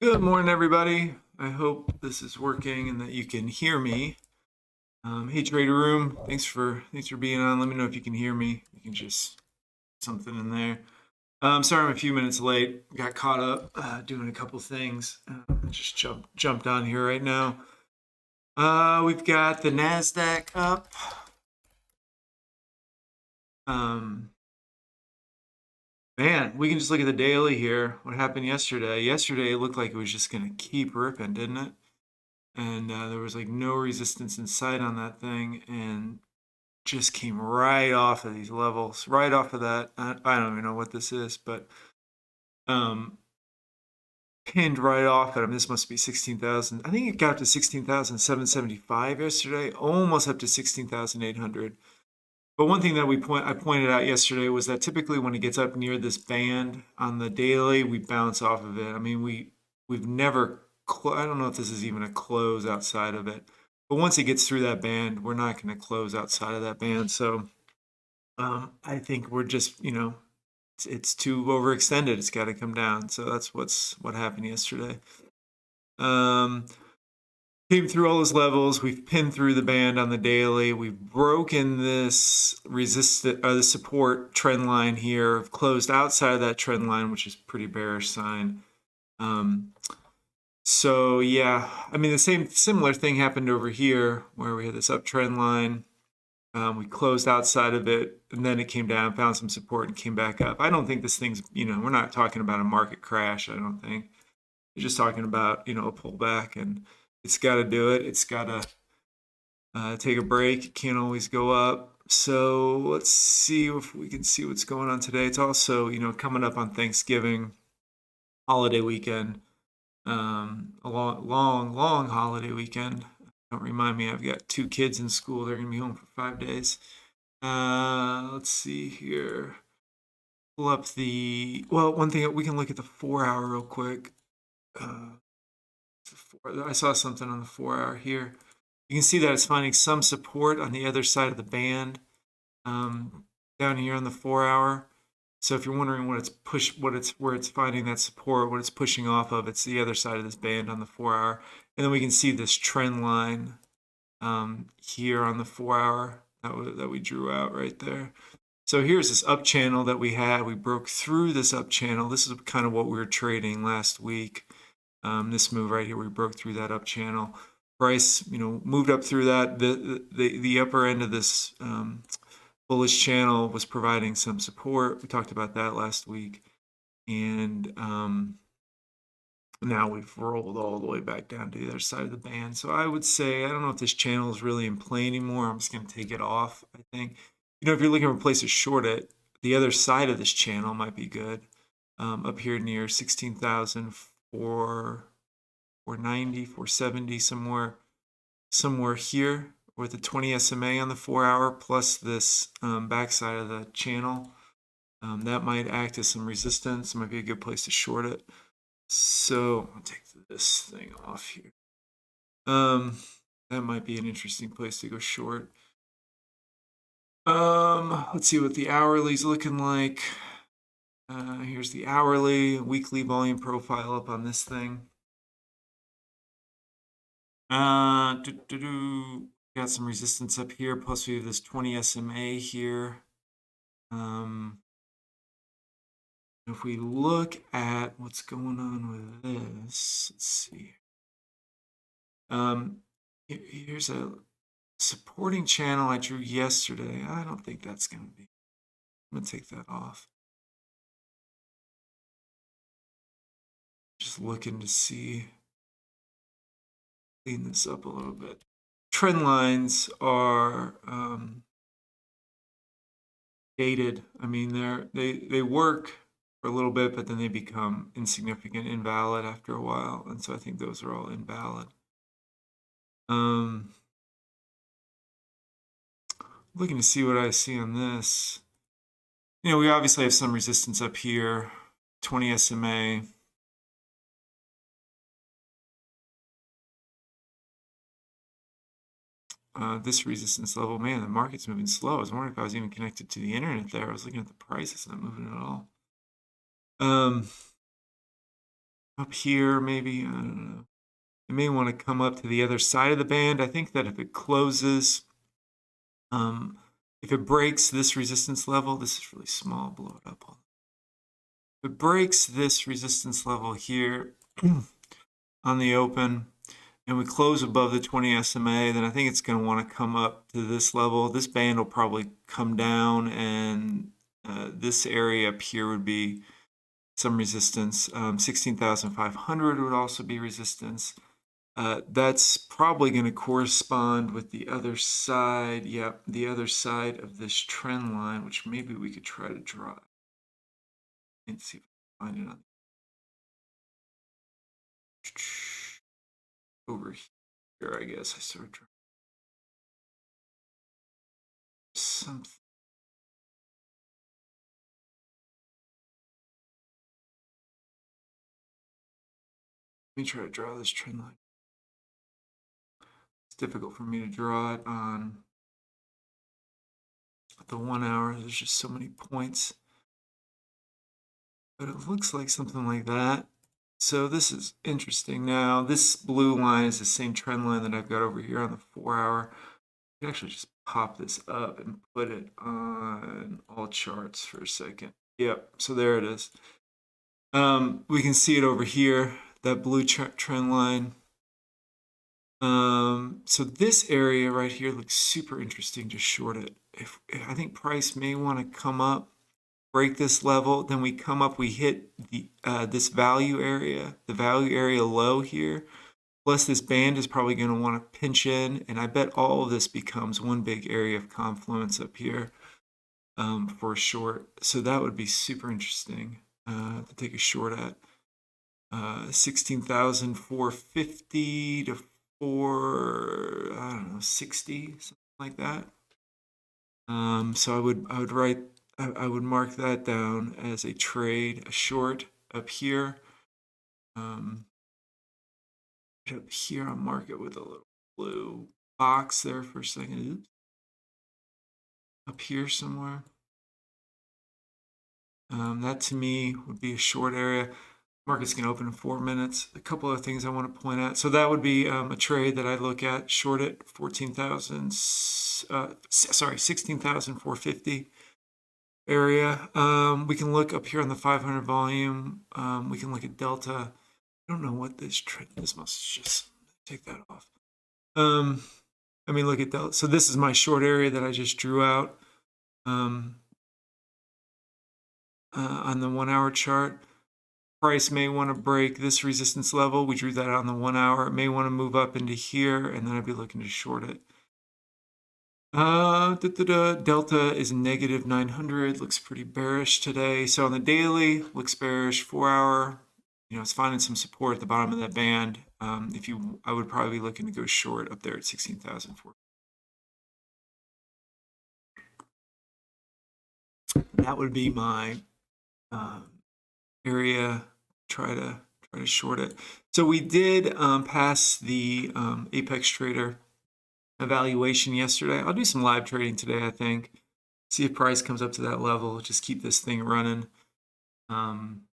Good morning, everybody. I hope this is working and that you can hear me. Hey, Trader Room, thanks for being on. Let me know if you can hear me. You can just something in there. Sorry, I'm a few minutes late. Got caught up doing a couple things. Just jumped on here right now. We've got the Nasdaq up. Man, we can just look at the daily here. What happened yesterday? Yesterday, it looked like it was just going to keep ripping, didn't it? And there was like no resistance in sight on that thing, and just came right off of these levels, right off of that. I don't even know what this is, but um, pinned right off at him. This must be 16,000. I think it got up to 16,775 yesterday, almost up to 16,800. But one thing that I pointed out yesterday was that typically when it gets up near this band on the daily, we bounce off of it. I mean, we've never. I don't know if this is even a close outside of it, but once it gets through that band, we're not going to close outside of that band. So I think we're just it's too overextended. It's got to come down. So that's what happened yesterday. Um, Came through all those levels. We've pinned through the band on the daily. We've broken this the support trend line here. We've closed outside of that trend line, which is a pretty bearish sign. So yeah, I mean the similar thing happened over here where we had this uptrend line. We closed outside of it, and then it came down, found some support, and came back up. I don't think this thing's, we're not talking about a market crash. I don't think. We're just talking about, a pullback, and it's got to do it. It's got to take a break. It can't always go up. So let's see if we can see what's going on today. It's also, coming up on Thanksgiving holiday weekend, a long holiday weekend. Don't remind me, I've got 2 kids in school. They're going to be home for 5 days. Let's see here. Pull up one thing, we can look at the 4-hour real quick. I saw something on the 4-hour here. You can see that it's finding some support on the other side of the band down here on the 4-hour. So if you're wondering where it's finding that support, what it's pushing off of, it's the other side of this band on the 4-hour. And then we can see this trend line here on the 4-hour that we drew out right there. So here's this up channel that we had. We broke through this up channel. This is kind of what we were trading last week. This move right here, we broke through that up channel. Price, moved up through that. The upper end of this bullish channel was providing some support. We talked about that last week, and now we've rolled all the way back down to the other side of the band. So I would say, I don't know if this channel is really in play anymore. I'm just going to take it off, I think. If you're looking for a place to short it, the other side of this channel might be good. Up here near 16,490, 470, somewhere here with the 20 SMA on the 4-hour plus this backside of the channel. That might act as some resistance. It might be a good place to short it. So I'll take this thing off here. That might be an interesting place to go short. Let's see what the hourly's looking like. Here's the hourly, weekly volume profile up on this thing. Got some resistance up here, plus we have this 20 SMA here. If we look at what's going on with this, let's see. Here's a supporting channel I drew yesterday. I don't think that's going to be. I'm going to take that off. Just looking to see. Clean this up a little bit. Trend lines are dated. I mean, they work for a little bit, but then they become insignificant, invalid after a while, and so I think those are all invalid. Looking to see what I see on this. We obviously have some resistance up here, 20 SMA. This resistance level, man, the market's moving slow. I was wondering if I was even connected to the internet there. I was looking at the price, it's not moving at all. up here, maybe, I don't know. It may want to come up to the other side of the band. I think that if it closes, um, if it breaks this resistance level, this is really small, blow it up. If it breaks this resistance level here on the open, and we close above the 20 SMA, then I think it's going to want to come up to this level. This band will probably come down, and this area up here would be some resistance. 16,500 would also be resistance. That's probably going to correspond with the other side. Yeah, the other side of this trend line, which maybe we could try to draw. Let's see if I can find it on over here. I guess I sort of draw something. Let me try to draw this trend line. It's difficult for me to draw it on the 1 hour. There's just so many points. But it looks like something like that. So this is interesting. Now, this blue line is the same trend line that I've got over here on the 4 hour. I can actually just pop this up and put it on all charts for a second. Yep, so there it is. We can see it over here, that blue trend line. So this area right here looks super interesting to short it. If I think price may want to come up, break this level, then we come up, we hit the this value area, the value area low here. Plus this band is probably going to want to pinch in, and I bet all of this becomes one big area of confluence up here for a short. So that would be super interesting to take a short at. 16,450 to I don't know, 60, something like that. So I would mark that down as a trade, a short up here. Up here, I'll mark it with a little blue box there for a second. Oops. Up here somewhere. That to me would be a short area. Market's going to open in 4 minutes. A couple of things I want to point out. So that would be a trade that I look at, short it 16,450 area. We can look up here on the 500 volume. We can look at Delta. I don't know what this trend, this must just take that off. I mean, look at Delta. So this is my short area that I just drew out on the 1 hour chart. Price may want to break this resistance level. We drew that on the 1 hour. It may want to move up into here, and then I'd be looking to short it. Delta is negative 900. Looks pretty bearish today. So on the daily, looks bearish. 4 hour, it's finding some support at the bottom of that band. I would probably be looking to go short up there at 16,004. That would be my area. Try to short it. So we did pass the Apex Trader evaluation yesterday. I'll do some live trading today, I think. See if price comes up to that level. Just keep this thing running. I'm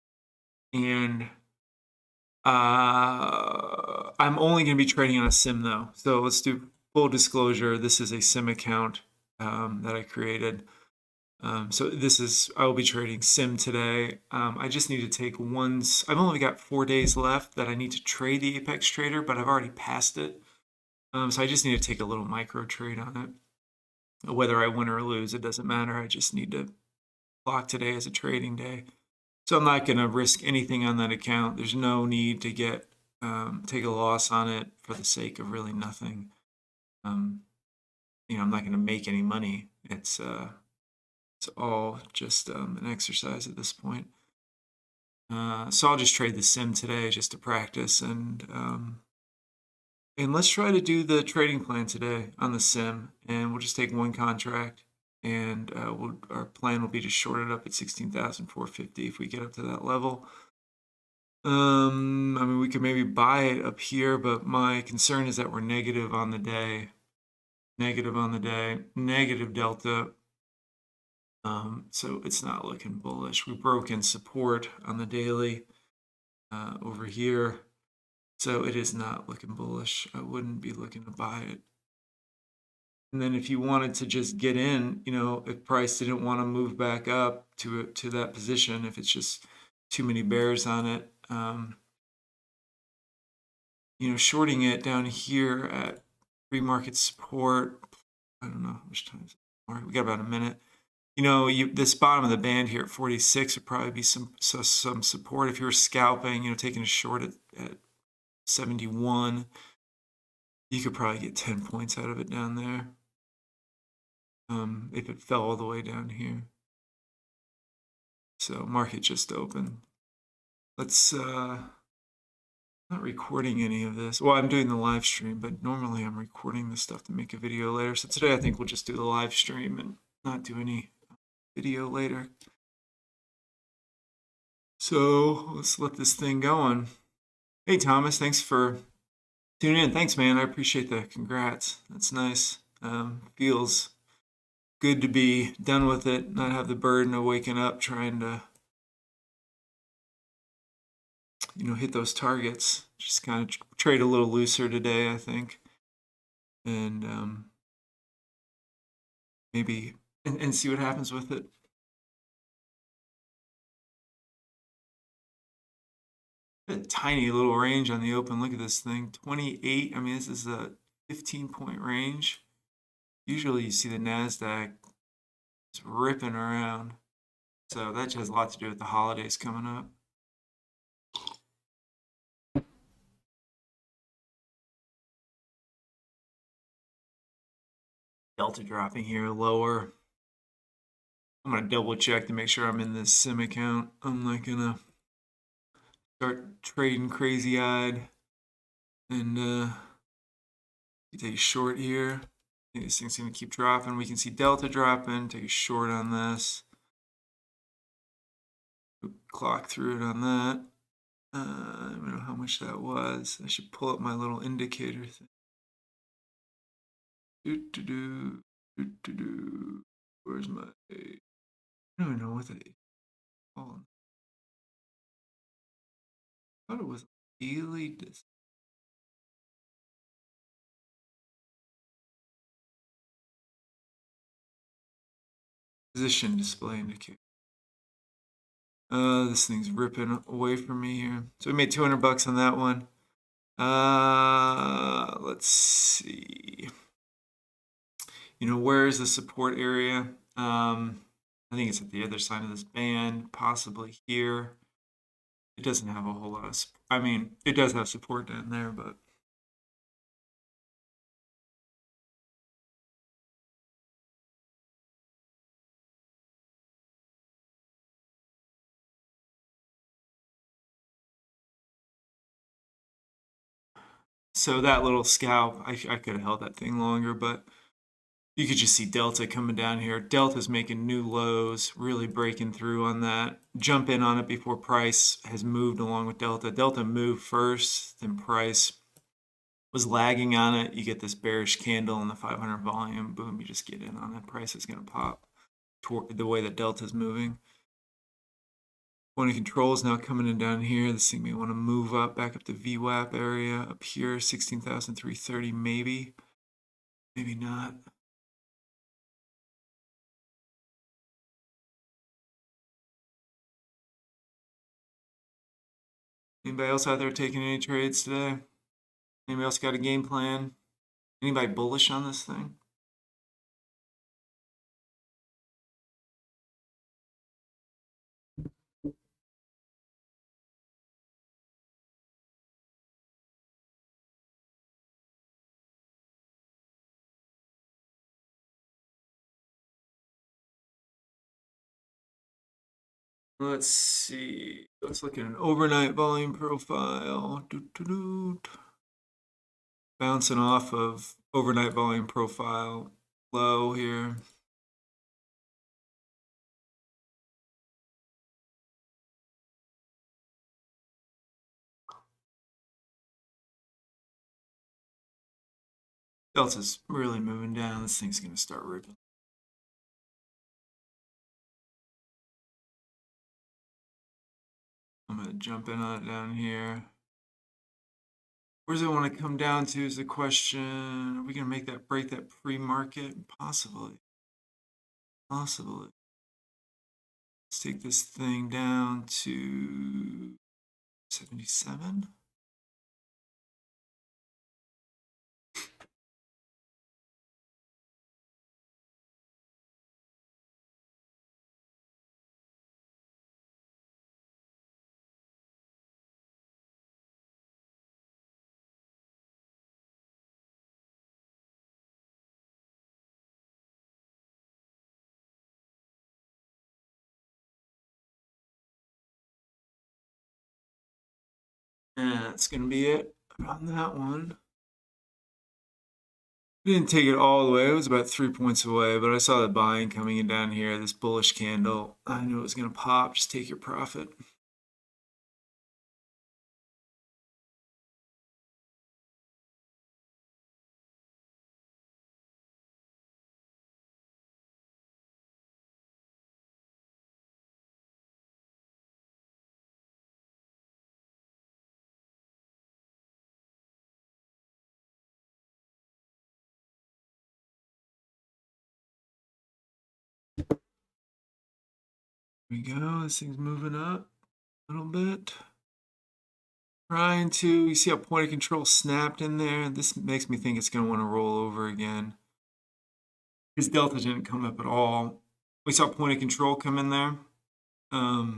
only going to be trading on a sim though. So let's do full disclosure. This is a sim account that I created. So I will be trading sim today. I just need to take I've only got 4 days left that I need to trade the Apex Trader, but I've already passed it. So I just need to take a little micro trade on it. Whether I win or lose, it doesn't matter. I just need to block today as a trading day. So I'm not going to risk anything on that account. There's no need to take a loss on it for the sake of really nothing. I'm not going to make any money. It's all just an exercise at this point. So I'll just trade the sim today just to practice, and let's try to do the trading plan today on the sim, and we'll just take one contract, and our plan will be to short it up at 16,450 if we get up to that level. I mean, we could maybe buy it up here, but my concern is that we're negative on the day. Negative delta. So it's not looking bullish. We broke in support on the daily. over here. So it is not looking bullish. I wouldn't be looking to buy it. And then if you wanted to just get in, if price didn't want to move back up to that position, if it's just too many bears on it, shorting it down here at pre-market support. I don't know how much time is it. We got about a minute. This bottom of the band here at 46 would probably be some support if you were scalping. Taking a short at 71, you could probably get 10 points out of it down there. If it fell all the way down here. So market just opened. Let's not recording any of this. Well, I'm doing the live stream, but normally I'm recording this stuff to make a video later. So today I think we'll just do the live stream and not do any video later. So let's let this thing go on. Hey Thomas, thanks for tuning in. Thanks, man. I appreciate that. Congrats. That's nice. Feels good to be done with it, not have the burden of waking up trying to hit those targets. Just kind of trade a little looser today, I think, and maybe and see what happens with it. A tiny little range on the open. Look at this thing, 28. I mean, this is a 15-point range. Usually you see the Nasdaq is ripping around. So that has a lot to do with the holidays coming up. Delta dropping here lower. I'm going to double check to make sure I'm in this sim account. I'm not going to start trading crazy eyed and take a short here. I think this thing's going to keep dropping. We can see Delta dropping. Take a short on this. Clock through it on that. I don't know how much that was. I should pull up my little indicator thing. Where's my? I don't even know what they call. I thought it was daily. Position display indicator. This thing's ripping away from me here. So we made 200 bucks on that one. Let's see. Where is the support area? I think it's at the other side of this band, possibly here. It doesn't have a whole lot of, I mean, it does have support down there, but. So that little scalp, I could have held that thing longer, but you could just see Delta coming down here. Delta's making new lows, really breaking through on that. Jump in on it before price has moved along with Delta. Delta moved first, then price was lagging on it. You get this bearish candle in the 500 volume. Boom, you just get in on it. Price is going to pop toward the way that Delta's moving. Point of control is now coming in down here. This thing may want to move up back up to VWAP area up here, 16,330 maybe. Maybe not. Anybody else out there taking any trades today? Anybody else got a game plan? Anybody bullish on this thing? Let's see. Let's look at an overnight volume profile. Bouncing off of overnight volume profile low here. Delta's really moving down. This thing's going to start ripping. I'm jump in on it down here. Where does it want to come down to is the question. Are we going to make that break that pre-market? Possibly. Possibly. Let's take this thing down to 77. And that's going to be it on that one. Didn't take it all the way. It was about 3 points away, but I saw the buying coming in down here, this bullish candle. I knew it was going to pop. Just take your profit. Here we go. This thing's moving up a little bit. Trying to, you see how point of control snapped in there? This makes me think it's going to want to roll over again. His delta didn't come up at all. We saw point of control come in there. I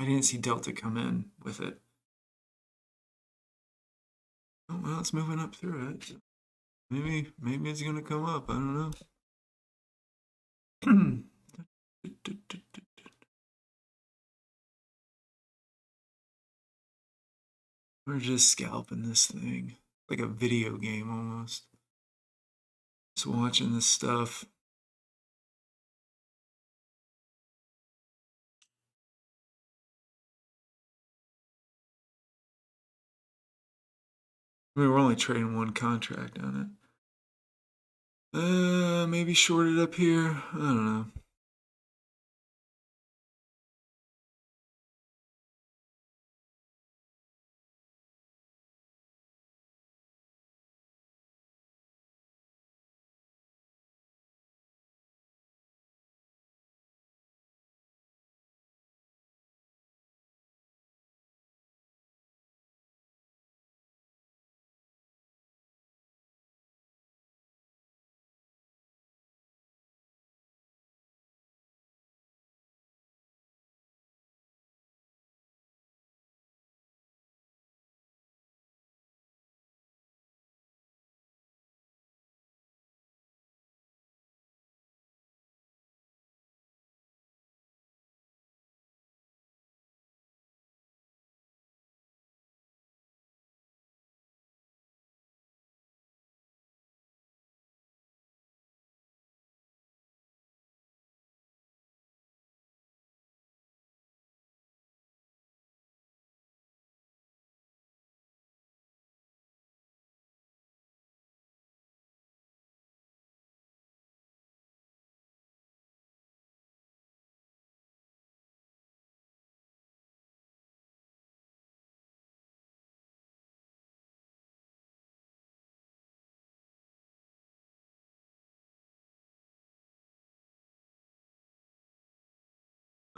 didn't see delta come in with it. Oh, well, it's moving up through it. Maybe it's going to come up. I don't know. We're just scalping this thing. Like a video game almost. Just watching this stuff. I mean, we're only trading one contract on it. Maybe shorted up here. I don't know.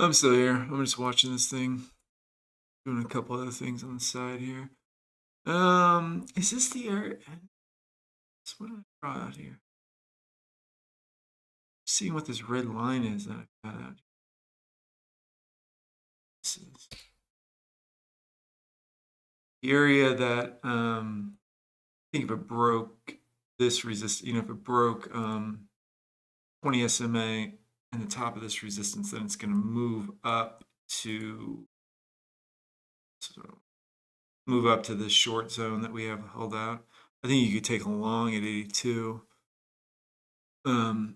I'm still here. I'm just watching this thing. Doing a couple other things on the side here. Is this the area? What did I draw out here? Seeing what this red line is that I've got out. This is the area that I think if it broke this resist, if it broke 20 SMA and the top of this resistance, then it's going to move up to this short zone that we have held out. I think you could take a long at 82. But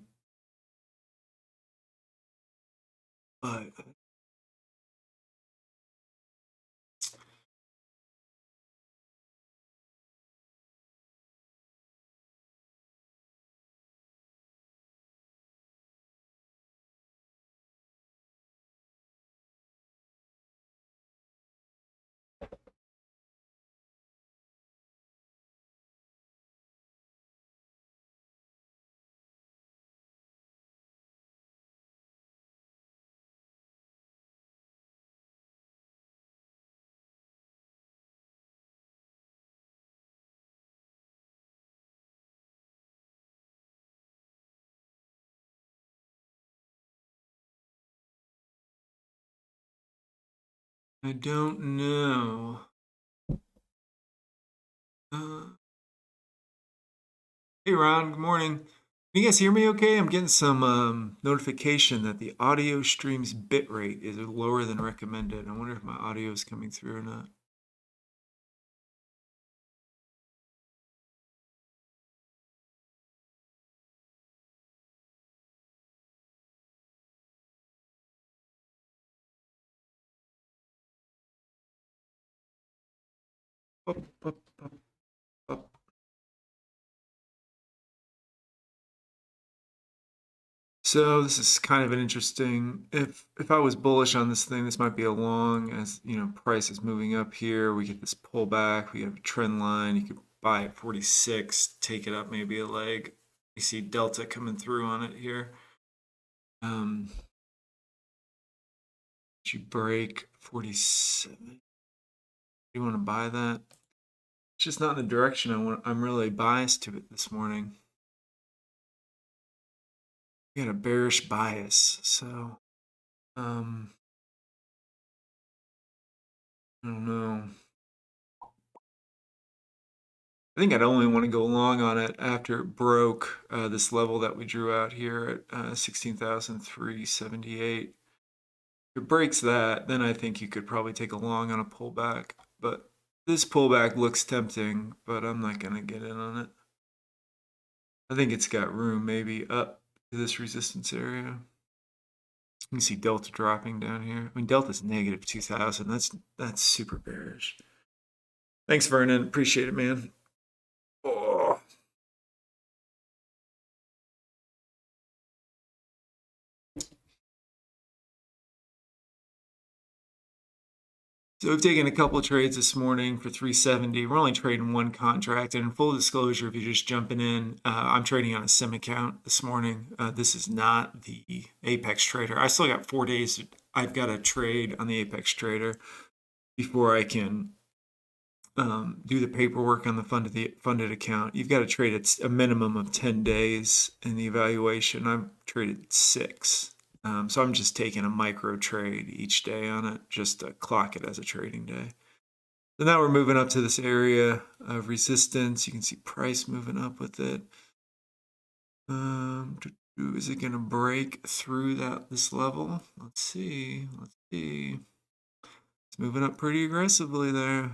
I don't know. Hey Ron, good morning. Can you guys hear me okay? I'm getting some notification that the audio stream's bitrate is lower than recommended. I wonder if my audio is coming through or not. Up, up, up, up. So this is kind of an interesting. If I was bullish on this thing, this might be a long. As you know, price is moving up here. We get this pullback. We have a trend line. You could buy at 46, take it up maybe a leg. You see Delta coming through on it here. You break 47. You want to buy that? It's just not in the direction I want. I'm really biased to it this morning. We got a bearish bias, so I don't know. I think I'd only want to go long on it after it broke this level that we drew out here at 16,378. If it breaks that, then I think you could probably take a long on a pullback. But this pullback looks tempting, but I'm not going to get in on it. I think it's got room maybe up to this resistance area. You can see Delta dropping down here. I mean, Delta's negative 2,000. That's super bearish. Thanks, Vernon. Appreciate it, man. Oh. So we've taken a couple of trades this morning for 370. We're only trading one contract. And in full disclosure, if you're just jumping in, I'm trading on a sim account this morning. This is not the Apex Trader. I still got 4 days. I've got to trade on the Apex Trader before I can do the paperwork on the funded account. You've got to trade at a minimum of 10 days in the evaluation. I've traded 6. So I'm just taking a micro trade each day on it, just to clock it as a trading day. So now we're moving up to this area of resistance. You can see price moving up with it. Is it going to break through this level? Let's see. Let's see. It's moving up pretty aggressively there.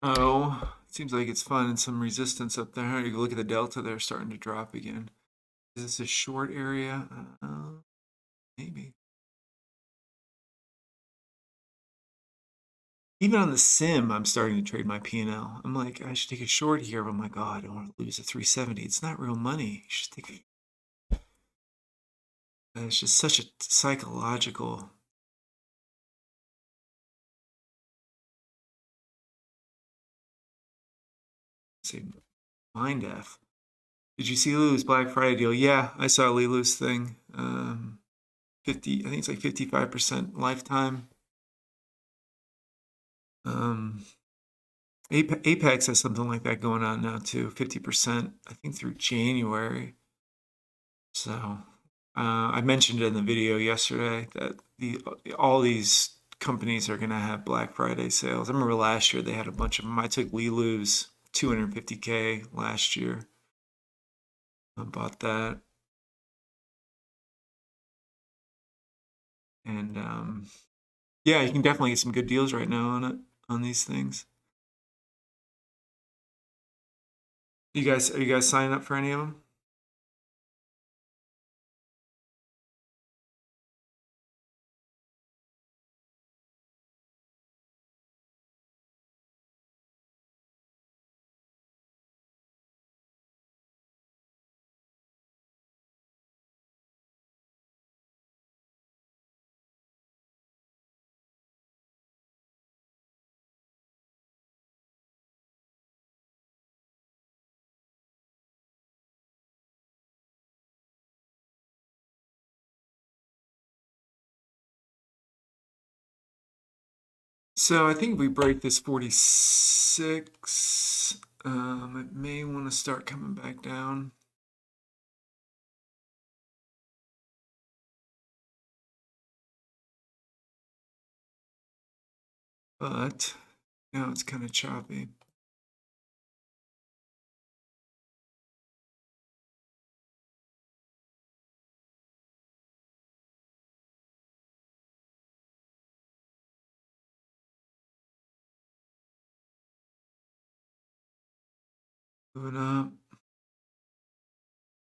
Oh, seems like it's finding some resistance up there. You look at the delta, they're starting to drop again. Is this a short area? Maybe. Even on the sim, I'm starting to trade my P&L. I'm like, I should take a short here, but I'm like, oh, I don't want to lose a 370. It's not real money. You should take. It's just such a psychological. Say, mind F. Did you see Lulu's Black Friday deal? Yeah, I saw Lulu's thing. 50, I think it's like 55% lifetime. Apex has something like that going on now too. 50%, I think, through January. So I mentioned it in the video yesterday that all these companies are going to have Black Friday sales. I remember last year they had a bunch of them. I took Lilu's 250K last year. I bought that. And yeah, you can definitely get some good deals right now on it, on these things. Are you guys signing up for any of them? So I think if we break this 46, it may want to start coming back down. But now it's kind of choppy. Moving up.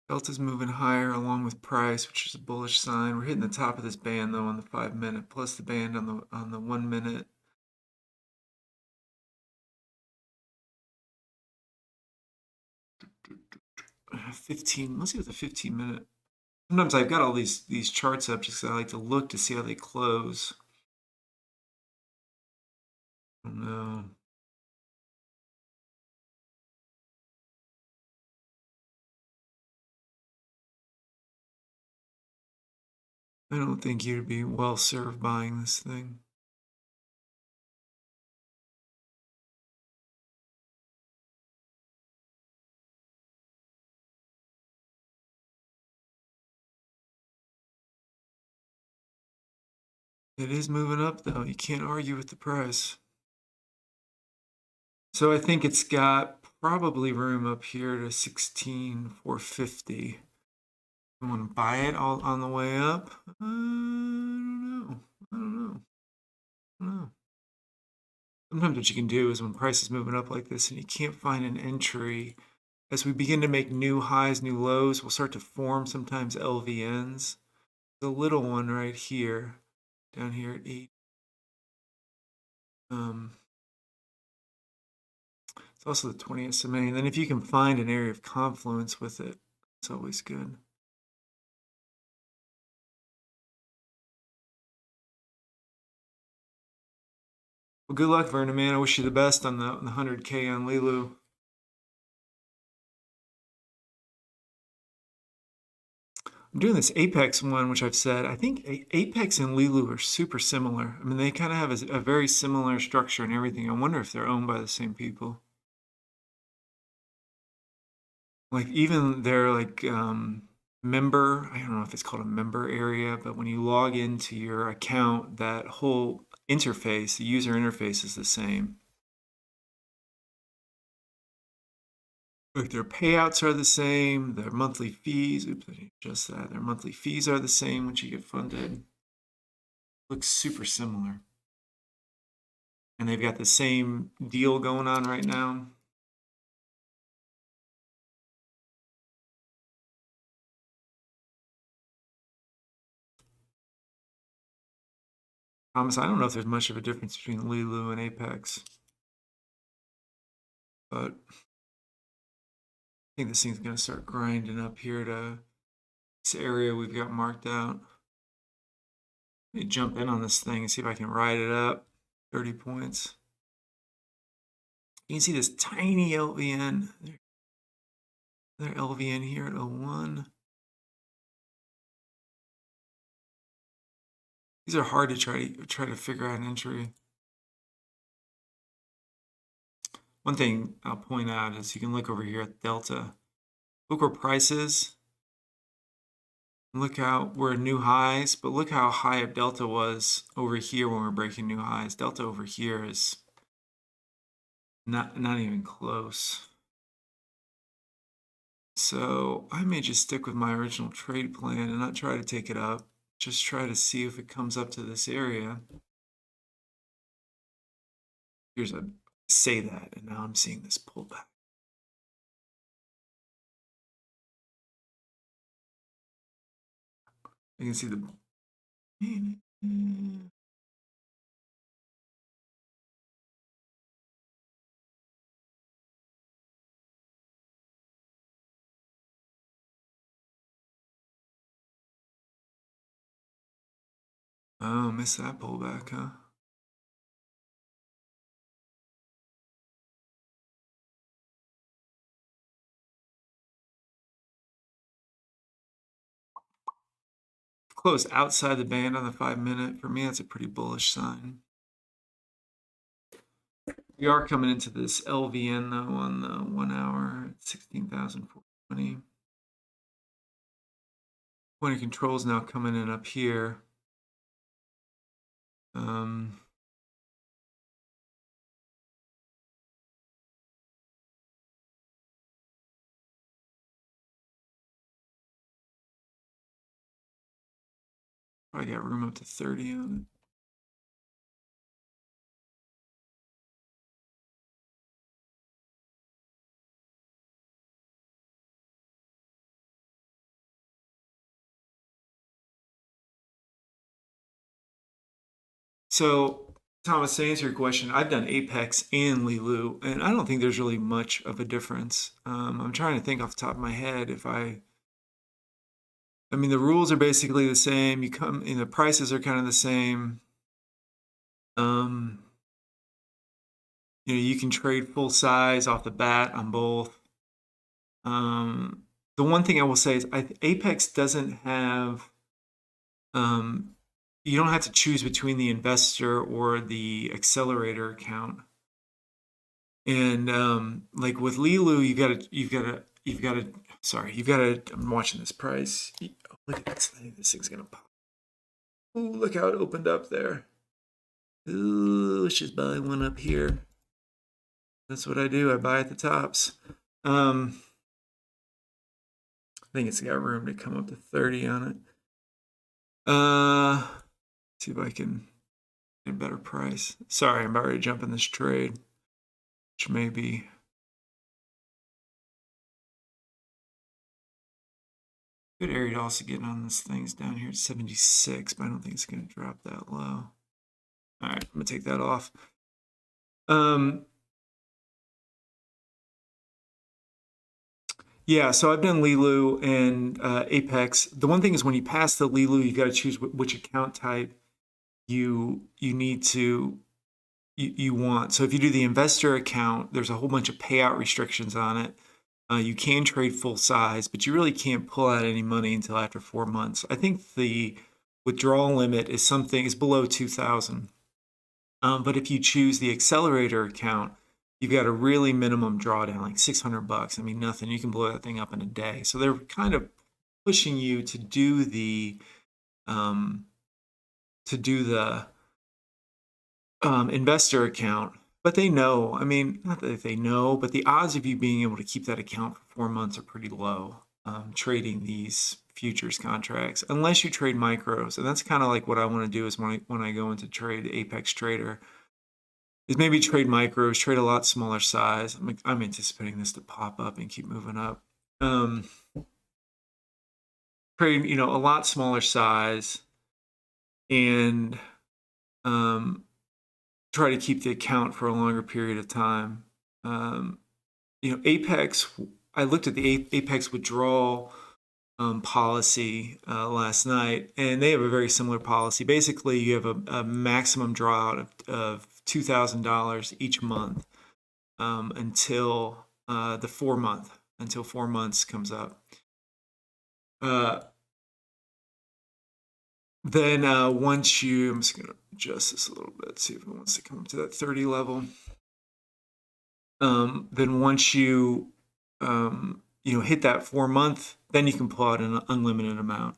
Delta's moving higher along with price, which is a bullish sign. We're hitting the top of this band though on the 5 minute, plus the band on the 1 minute. 15. Let's see what the 15 minute. Sometimes I've got all these charts up just 'cause I like to look to see how they close. I don't know. I don't think you'd be well served buying this thing. It is moving up though. You can't argue with the price. So I think it's got probably room up here to 16,450. You want to buy it all on the way up? I don't know. I don't know. I don't know. Sometimes what you can do is when price is moving up like this and you can't find an entry, as we begin to make new highs, new lows, we'll start to form sometimes LVNs. The little one right here, down here at 8. It's also the 20 SMA. And then if you can find an area of confluence with it, it's always good. Well, good luck, Vernon, man. I wish you the best on the 100K on Lilu. I'm doing this Apex one, which I've said, I think Apex and Lilu are super similar. I mean, they kind of have a very similar structure and everything. I wonder if they're owned by the same people. Like even their member, I don't know if it's called a member area, but when you log into your account, that whole interface, the user interface is the same. Like their payouts are the same, their monthly fees, oops, I need to adjust that. Their monthly fees are the same once you get funded. Looks super similar. And they've got the same deal going on right now. Thomas, I don't know if there's much of a difference between Lilu and Apex, but I think this thing's going to start grinding up here to this area we've got marked out. Let me jump in on this thing and see if I can ride it up. 30 points. You can see this tiny LVN. Their LVN here at 01. These are hard to try to figure out an entry. One thing I'll point out is you can look over here at Delta. Look where price is. Look how we're new highs, but look how high up Delta was over here when we're breaking new highs. Delta over here is not even close. So I may just stick with my original trade plan and not try to take it up. Just try to see if it comes up to this area. Here's a say that, and now I'm seeing this pullback. You can see the oh, missed that pullback, huh? Close outside the band on the 5-minute. For me, that's a pretty bullish sign. We are coming into this LVN though on the 1 hour at 16,420. Point of control is now coming in up here. Probably got room up to 30 on it. So, Thomas, to answer your question, I've done Apex and Lilu, and I don't think there's really much of a difference. I'm trying to think off the top of my head if I mean, the rules are basically the same. The prices are kind of the same. You can trade full size off the bat on both. The one thing I will say is Apex doesn't have, you don't have to choose between the investor or the accelerator account. And like with Lilu, I'm watching this price. Oh, look at this thing. This thing's gonna pop. Ooh, look how it opened up there. Ooh, let's just buy one up here. That's what I do. I buy at the tops. I think it's got room to come up to 30 on it. See if I can get a better price. Sorry, I'm about to jump in this trade, which may be good area to also get on this thing's down here at 76, but I don't think it's going to drop that low. All right, I'm going to take that off. Yeah, so I've done Lilu and Apex. The one thing is when you pass the Lilu, you've got to choose which account type you want. So if you do the investor account, there's a whole bunch of payout restrictions on it. You can trade full size, but you really can't pull out any money until after 4 months. I think the withdrawal limit is below 2,000. But if you choose the accelerator account, you've got a really minimum drawdown, like $600. I mean, nothing. You can blow that thing up in a day. So they're kind of pushing you to do the investor account. But they know, I mean, not that they know, but the odds of you being able to keep that account for 4 months are pretty low, trading these futures contracts, unless you trade micros. And that's kind of like what I want to do is when I go into trade Apex Trader, is maybe trade micros, trade a lot smaller size. I'm anticipating this to pop up and keep moving up. Trade, a lot smaller size and try to keep the account for a longer period of time. Apex, I looked at the Apex withdrawal policy last night, and they have a very similar policy. Basically, you have a maximum draw of $2,000 each month until the 4 month, until 4 months comes up. Then once I'm just going to adjust this a little bit, see if it wants to come up to that 30 level. Then once you hit that 4 month, then you can pull out an unlimited amount.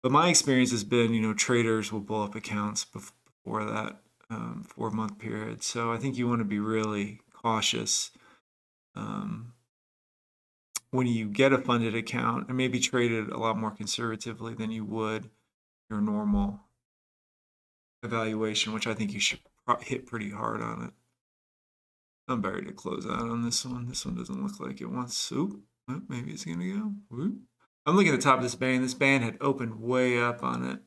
But my experience has been, traders will blow up accounts before that 4 month period. So I think you want to be really cautious um, when you get a funded account and maybe trade it a lot more conservatively than you would your normal evaluation, which I think you should hit pretty hard on it. I'm ready to close out on this one. This one doesn't look like it wants. Oop, maybe it's gonna go. Oop. I'm looking at the top of this band. This band had opened way up on it,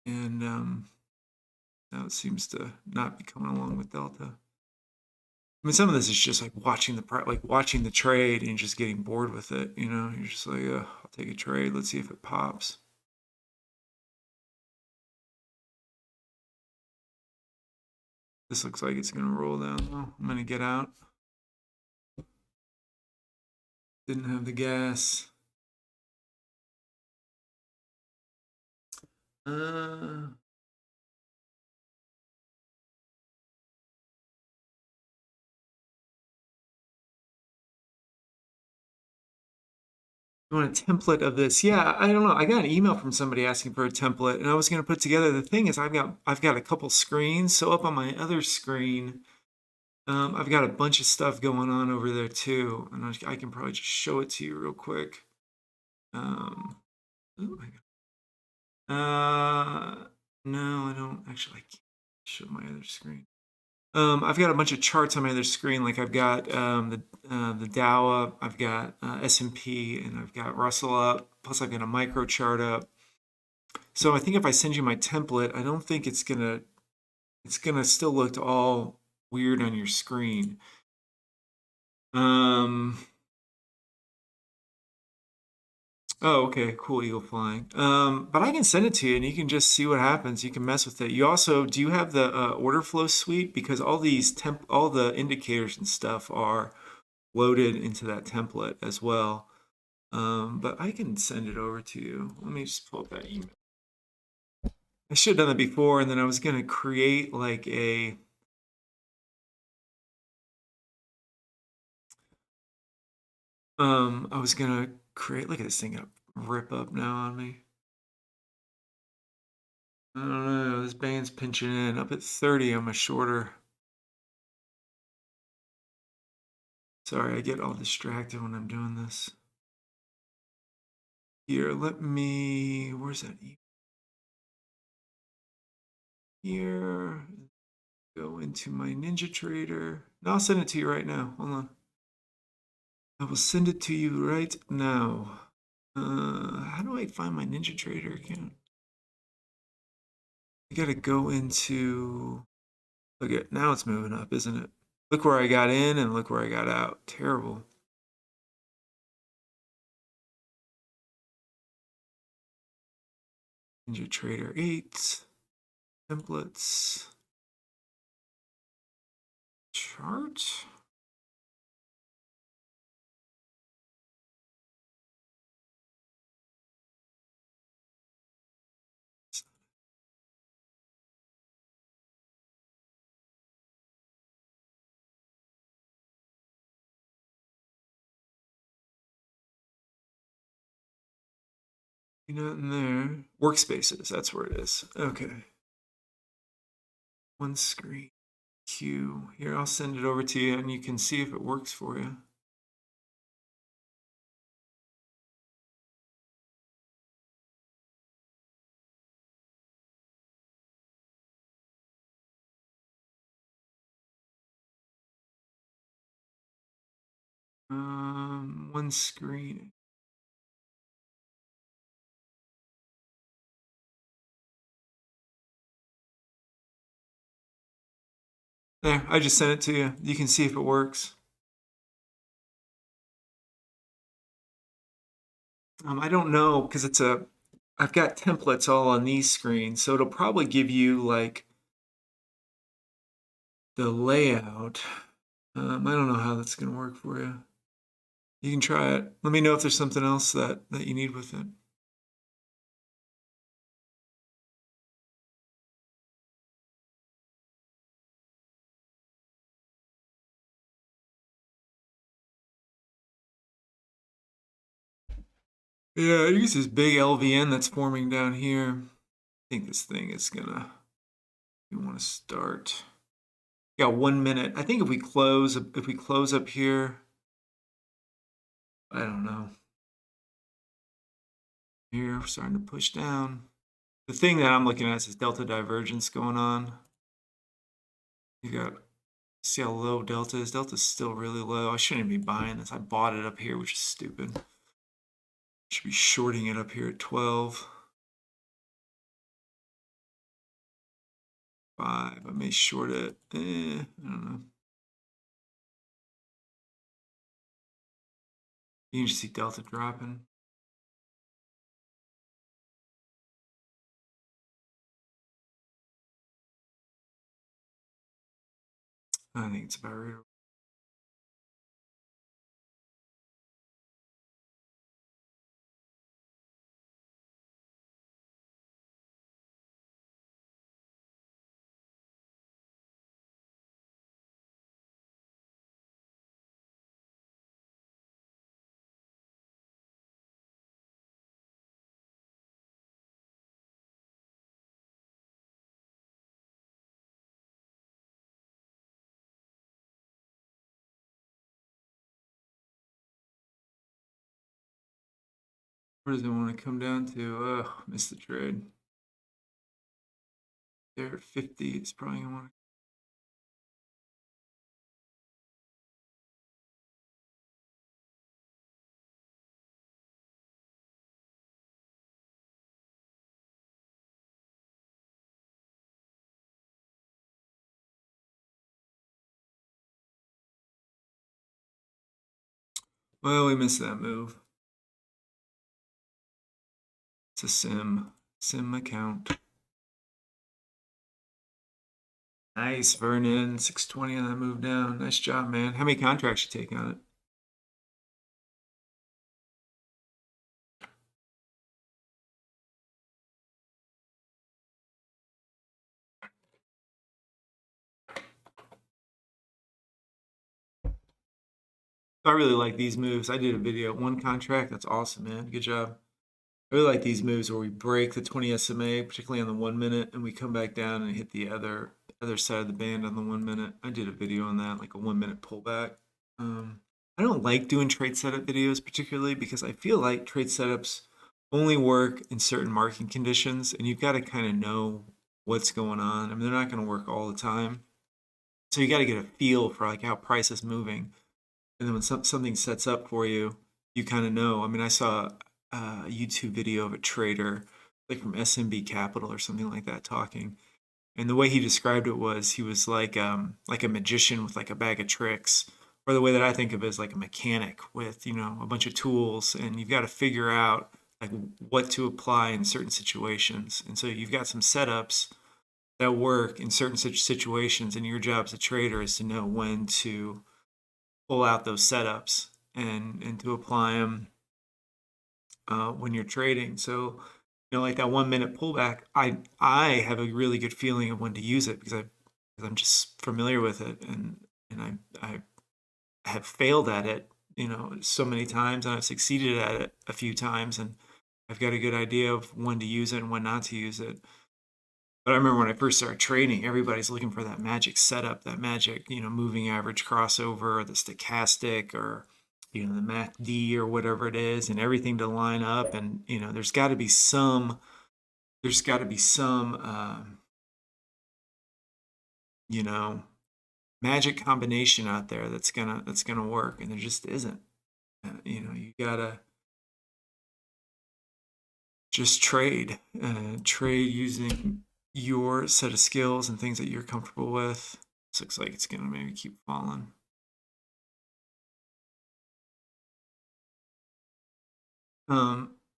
and now it seems to not be coming along with Delta. I mean, some of this is just like watching the trade and just getting bored with it. You're just like, I'll take a trade. Let's see if it pops. This looks like it's gonna roll down though. I'm gonna get out. Didn't have the gas. Uh, You want a template of this? Yeah, I don't know. I got an email from somebody asking for a template, and I was going to put together. The thing is, I've got a couple screens. So up on my other screen, I've got a bunch of stuff going on over there too, and I can probably just show it to you real quick. Um, oh my God. No, I don't actually. I can't show my other screen. I've got a bunch of charts on my other screen. Like I've got the Dow up, I've got S&P, and I've got Russell up. Plus, I've got a micro chart up. So I think if I send you my template, I don't think it's gonna still look all weird on your screen. Um. Oh, okay, cool, eagle flying. But I can send it to you, and you can just see what happens. You can mess with it. Do you have the order flow suite? Because all the indicators and stuff are loaded into that template as well. But I can send it over to you. Let me just pull up that email. I should have done that before, and then I was gonna create like I was gonna create. Look at this thing up, rip up now on me. I don't know. This band's pinching in up at 30. I'm a shorter. Sorry, I get all distracted when I'm doing this. Here, where's that? Here, go into my NinjaTrader. No, I'll send it to you right now. Hold on. I will send it to you right now. How do I find my NinjaTrader account? I gotta go into. Look at now it's moving up, isn't it? Look where I got in and look where I got out. Terrible. NinjaTrader 8 templates chart. Not in there. Workspaces, that's where it is. Okay. One screen. Q. Here, I'll send it over to you and you can see if it works for you. One screen. There, I just sent it to you. You can see if it works. I don't know because I've got templates all on these screens, so it'll probably give you like the layout. I don't know how that's gonna work for you. You can try it. Let me know if there's something else that you need with it. Yeah, use this big LVN that's forming down here. I think this thing is gonna, you want to start. Got 1 minute. I think if we close up here, I don't know. Here, we're starting to push down. The thing that I'm looking at is this delta divergence going on. You got, see how low delta is? Delta's still really low. I shouldn't be buying this. I bought it up here, which is stupid. Should be shorting it up here at 12. 5. I may short it. I don't know. You can just see delta dropping. I think it's about right. Where does it want to come down to? Oh, missed the trade. There at 50. It's probably going to want to. Well, we missed that move. It's a sim account. Nice, Vernon. 620 on that move down. Nice job, man. How many contracts you take on it? I really like these moves. I did a video, one contract. That's awesome, man. Good job. I really like these moves where we break the 20 SMA, particularly on the 1 minute, and we come back down and hit the other side of the band on the 1 minute. I did a video on that, like a 1 minute pullback. I don't like doing trade setup videos particularly because I feel like trade setups only work in certain market conditions, and you've got to kind of know what's going on. I mean, they're not going to work all the time, so you got to get a feel for like how price is moving, and then when something sets up for you, you kind of know. I mean, I saw a YouTube video of a trader, like from SMB Capital or something like that, talking, and the way he described it was he was like a magician with like a bag of tricks, or the way that I think of it is like a mechanic with, you know, a bunch of tools, and you've got to figure out like what to apply in certain situations. And so you've got some setups that work in certain such situations, and your job as a trader is to know when to pull out those setups and to apply them when you're trading. So, you know, like that 1 minute pullback, I have a really good feeling of when to use it because I'm just familiar with it, and I have failed at it, you know, so many times, and I've succeeded at it a few times, and I've got a good idea of when to use it and when not to use it. But I remember when I first started trading, everybody's looking for that magic setup, that magic, you know, moving average crossover, or the stochastic, or you know, the MACD or whatever it is, and everything to line up. And you know, there's got to be some, you know, magic combination out there that's gonna work, and there just isn't. You know, you gotta just trade using your set of skills and things that you're comfortable with. This looks like it's gonna maybe keep falling.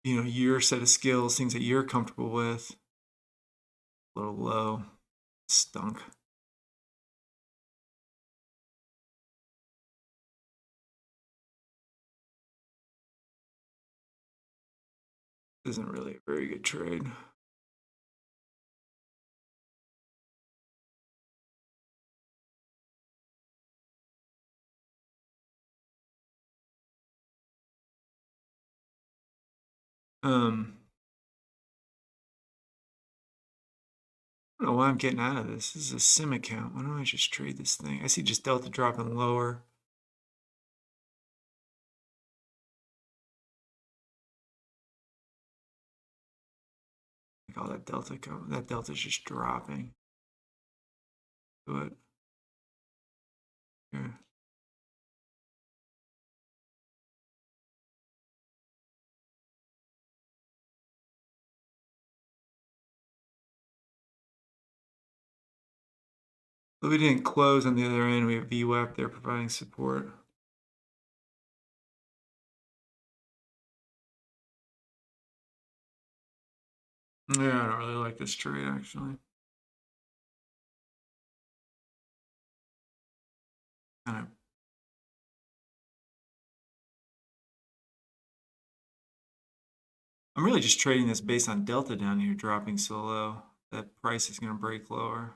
You know, your set of skills, things that you're comfortable with. A little low, stunk. Isn't really a very good trade. I don't know why I'm getting out of this. This is a sim account. Why don't I just trade this thing? I see just Delta dropping lower. Like all that Delta that Delta's just dropping. Do it. Here. But we didn't close on the other end. We have VWAP there providing support. Yeah, I don't really like this trade actually. Kind of. I'm really just trading this based on Delta down here dropping so low. That price is going to break lower.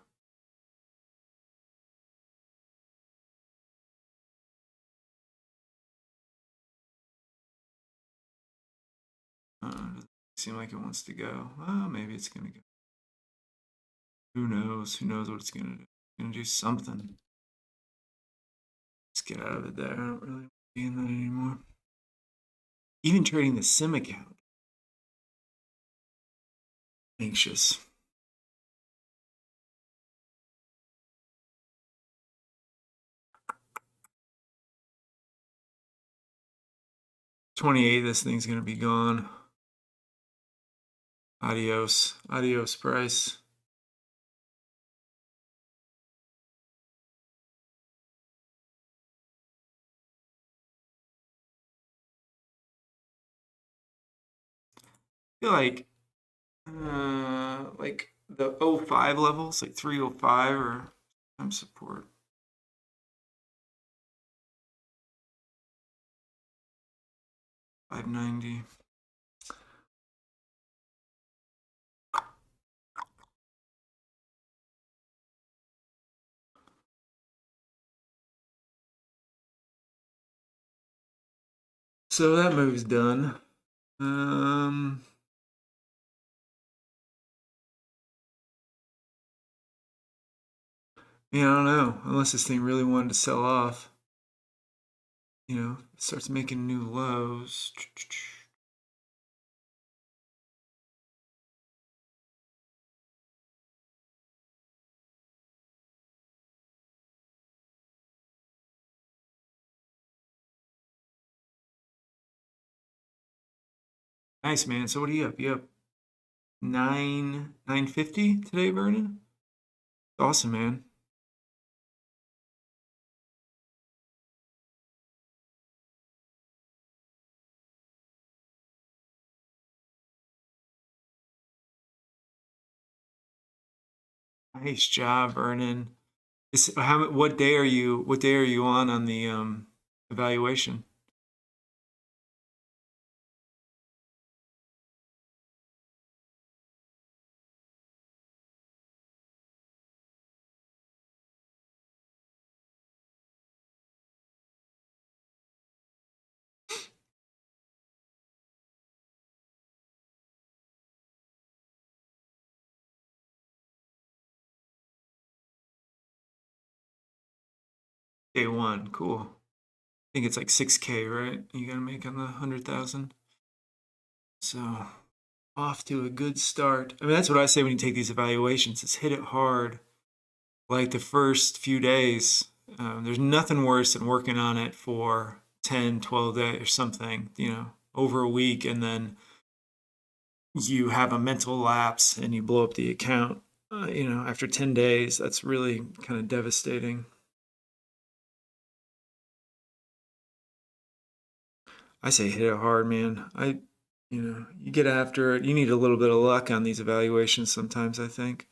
Doesn't seem like it wants to go. Well, maybe it's going to go. Who knows? Who knows what it's going to do? It's going to do something. Let's get out of it there. I don't really want to be in that anymore. Even trading the sim account. Anxious. $28, this thing's going to be gone. Adios. Adios, price. I feel like the 05 levels, like 305 or some support. 590. So that move's done. Yeah, I don't know. Unless this thing really wanted to sell off, it starts making new lows. Nice, man. So what are you up? You up 950 today, Vernon? Awesome, man. Nice job, Vernon. What day are you on the evaluation? Day one. Cool. I think it's like 6K, right? You gotta make on the 100,000. So off to a good start. I mean, that's what I say when you take these evaluations, is hit it hard. Like the first few days, there's nothing worse than working on it for 10, 12 days or something, over a week, and then you have a mental lapse and you blow up the account, after 10 days. That's really kind of devastating. I say hit it hard, man. You get after it. You need a little bit of luck on these evaluations sometimes, I think.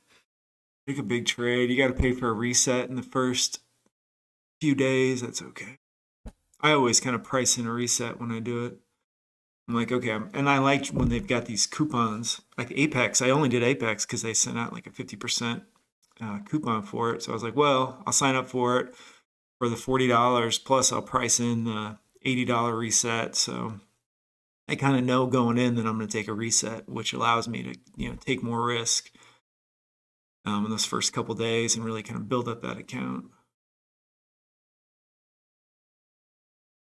Take a big trade. You got to pay for a reset in the first few days. That's okay. I always kind of price in a reset when I do it. I'm like, okay, and I like when they've got these coupons, like Apex. I only did Apex because they sent out like a 50% coupon for it. So I was like, well, I'll sign up for it for the $40 plus I'll price in the $80 reset. So I kind of know going in that I'm going to take a reset, which allows me to, take more risk in those first couple days and really kind of build up that account.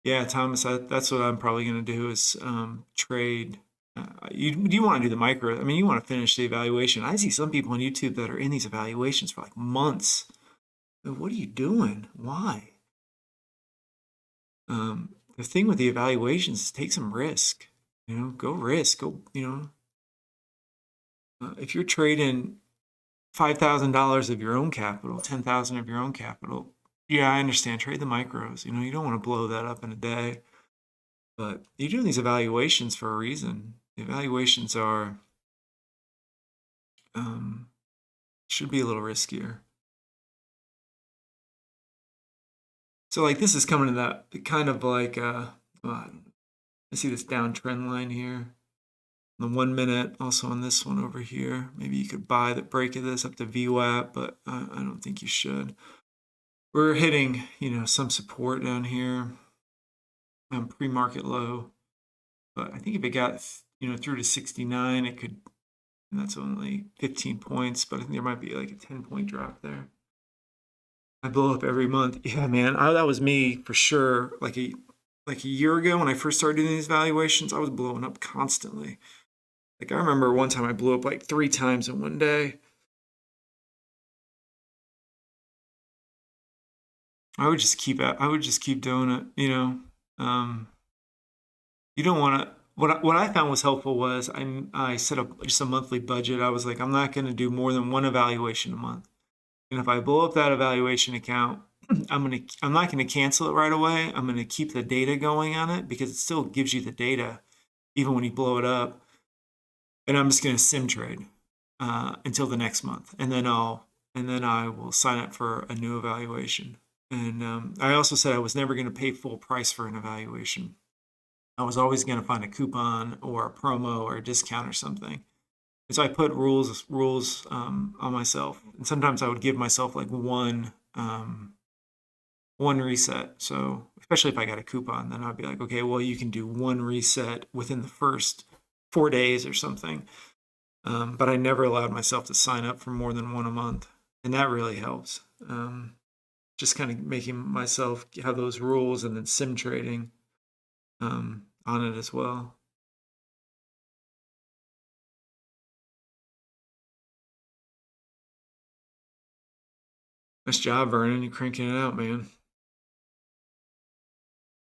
Yeah, Thomas, that's what I'm probably going to do is trade. You want to do the micro. I mean, you want to finish the evaluation. I see some people on YouTube that are in these evaluations for like months. What are you doing? Why? The thing with the evaluations is take some risk. Go risk. Go. If you're trading $5,000 of your own capital, 10,000 of your own capital, yeah, I understand. Trade the micros. You don't want to blow that up in a day. But you're doing these evaluations for a reason. The evaluations are should be a little riskier. So like this is coming to that kind of like I see this downtrend line here. The 1 minute, also on this one over here. Maybe you could buy the break of this up to VWAP, but I don't think you should. We're hitting, some support down here. Pre-market low. But I think if it got, through to 69, it could, and that's only 15 points, but I think there might be like a 10-point drop there. I blow up every month. Yeah, man. That was me for sure. Like a year ago when I first started doing these valuations, I was blowing up constantly. Like I remember one time I blew up like 3 times in one day. I would just keep doing it, Um, you don't want to. What I found was helpful was I set up just a monthly budget. I was like, I'm not going to do more than one evaluation a month. And if I blow up that evaluation account, I'm not gonna cancel it right away. I'm gonna keep the data going on it because it still gives you the data even when you blow it up. And I'm just gonna sim trade until the next month, and then I will sign up for a new evaluation. And I also said I was never gonna pay full price for an evaluation. I was always gonna find a coupon or a promo or a discount or something. And so I put rules on myself, and sometimes I would give myself like one reset. So especially if I got a coupon, then I'd be like, okay, well, you can do one reset within the first 4 days or something. But I never allowed myself to sign up for more than one a month, and that really helps. Just kind of making myself have those rules and then sim trading on it as well. Nice job, Vernon. You're cranking it out, man.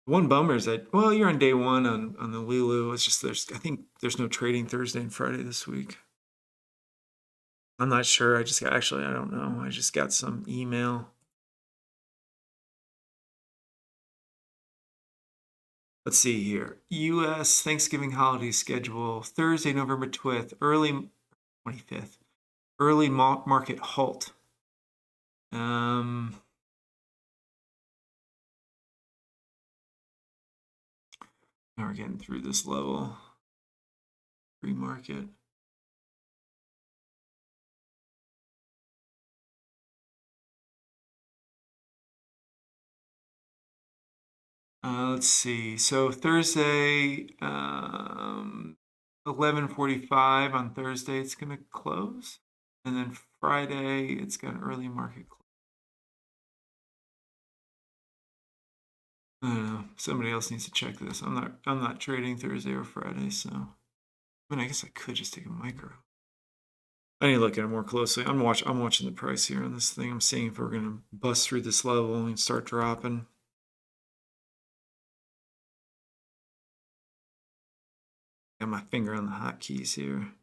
One bummer is that, well, you're on day one on the Lulu. It's just I think there's no trading Thursday and Friday this week. I'm not sure. Actually, I don't know. I just got some email. Let's see here. U.S. Thanksgiving holiday schedule Thursday, November 25th. Early market halt. Now we're getting through this level. Pre-market. Let's see. So Thursday, 11:45 on Thursday, it's gonna close, and then Friday, it's got an early market close. I don't know. Somebody else needs to check this. I'm not trading Thursday or Friday, so I mean, I guess I could just take a micro. I need to look at it more closely. I'm watching the price here on this thing. I'm seeing if we're gonna bust through this level and start dropping. Got my finger on the hotkeys here.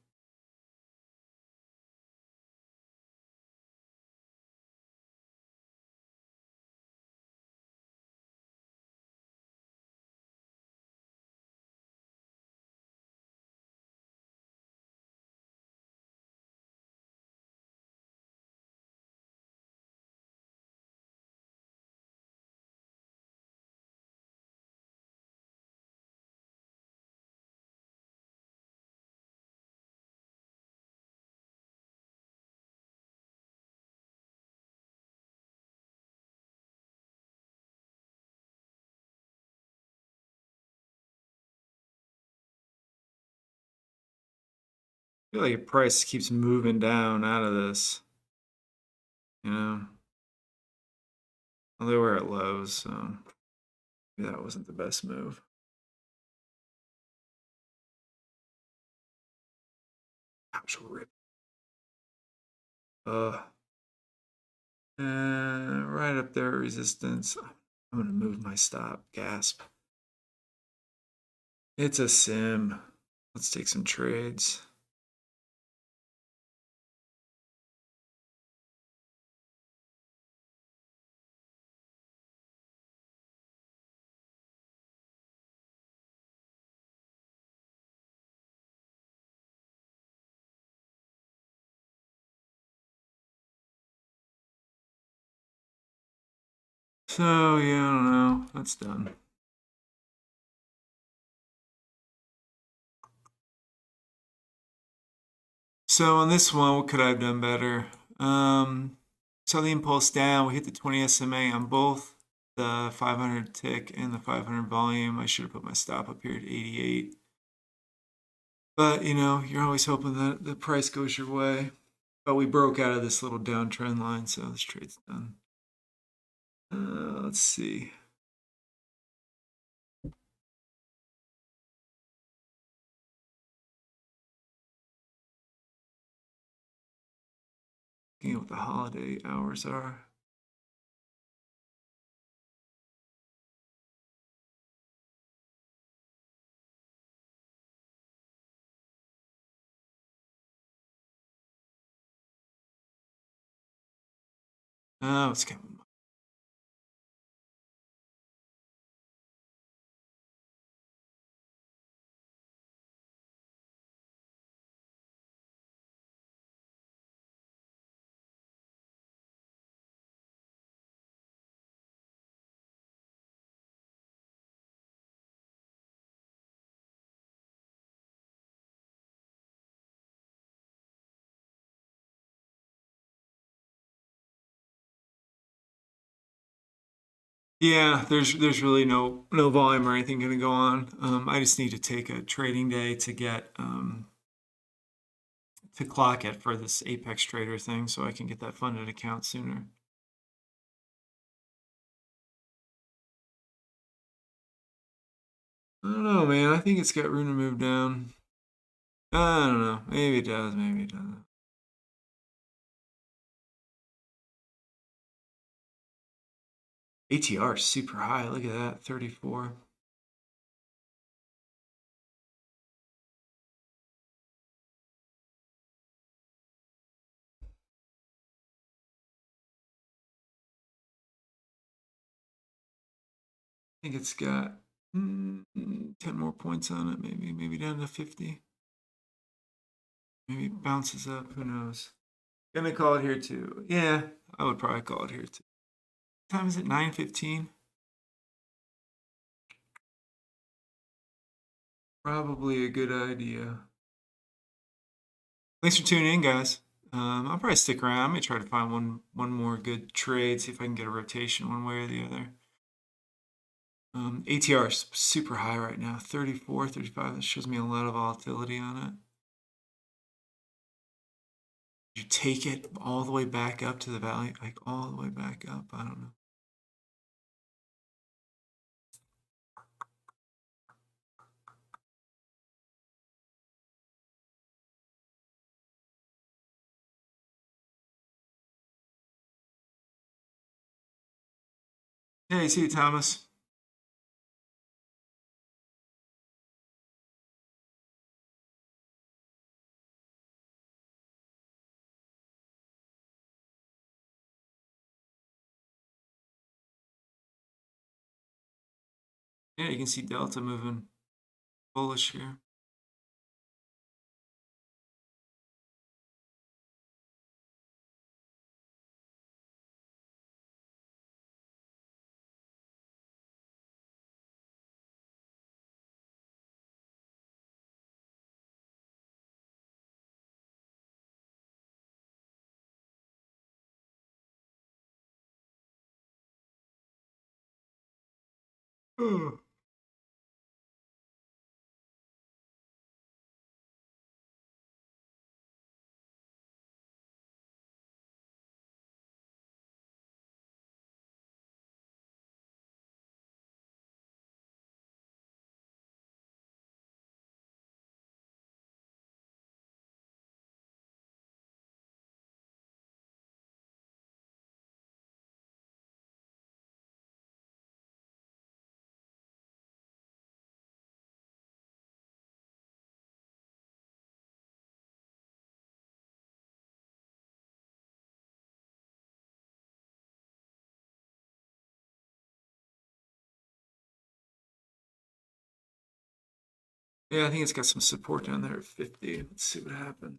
feel like the price keeps moving down out of this, you know. Although we're at lows, so maybe that wasn't the best move. Ouch, rip. Uh, right up there, resistance. I'm gonna move my stop. Gasp. It's a sim. Let's take some trades. So yeah, I don't know. That's done. So on this one, what could I have done better? Saw the impulse down. We hit the 20 SMA on both the 500 tick and the 500 volume. I should have put my stop up here at 88. But you know, you're always hoping that the price goes your way. But we broke out of this little downtrend line, so this trade's done. Let's see. Looking at what the holiday hours are. Oh, it's coming. Yeah, there's really no volume or anything going to go on. I just need to take a trading day to get to clock it for this Apex Trader thing, so I can get that funded account sooner. I don't know, man. I think it's got room to move down. I don't know. Maybe it does. Maybe it doesn't. ATR is super high. Look at that, 34. I think it's got 10 more points on it, maybe down to 50. Maybe it bounces up. Who knows? Gonna call it here too. Yeah, I would probably call it here too. What time is it? 9:15. Probably a good idea. Thanks for tuning in, guys. I'll probably stick around. I may try to find one more good trade, see if I can get a rotation one way or the other. ATR is super high right now, 34, 35. That shows me a lot of volatility on it. You take it all the way back up to the value, like all the way back up. I don't know. Hey, see you, Thomas. Yeah, you can see Delta moving bullish here. Yeah, I think it's got some support down there at 50. Let's see what happens.